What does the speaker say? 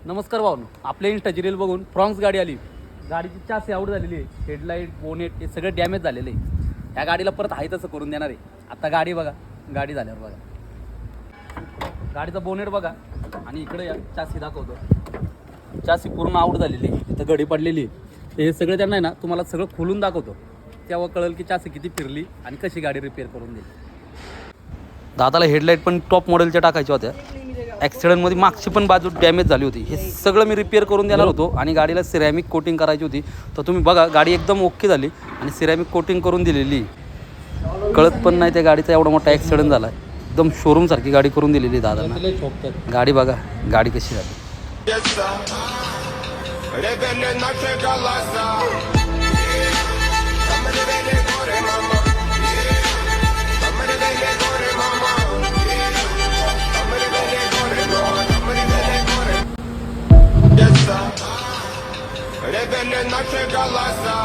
नमस्कार भाऊ, आपल्या इंस्टाची रील बघून फ्रॉन्क्स गाडी आली. गाडीची चासी आउट झालेली आहे, हेडलाईट बोनेट हे सगळं डॅमेज झालेलं आहे. या गाडीला परत आहे तसं करून देणार आहे. आता गाडी बघा, गाडी झाल्यावर बघा गाडीचा बोनेट बघा आणि इकडे या चासी दाखवतो. चासी पूर्ण आउट झालेली आहे, इथं गडी पडलेली आहे. हे सगळं त्यांना आहे ना तुम्हाला सगळं खोलून दाखवतो, तेव्हा कळेल की चासी किती फिरली आणि कशी गाडी रिपेअर करून दिली. दादाला हेडलाईट पण टॉप मॉडेलच्या टाकायच्या होत्या. ॲक्सिडेंटमध्ये मागची पण बाजू डॅमेज झाली होती. हे सगळं मी रिपेअर करून देणार होतो आणि गाडीला सिरॅमिक कोटिंग करायची होती. तर तुम्ही बघा गाडी एकदम ओके झाली आणि सिरॅमिक कोटिंग करून दिलेली. कळत पण नाही त्या गाडीचा एवढा मोठा ॲक्सिडेंट झाला. एकदम शोरूमसारखी गाडी करून दिलेली दादांना. गाडी बघा गाडी कशी झाली. Rebelde nasze galasa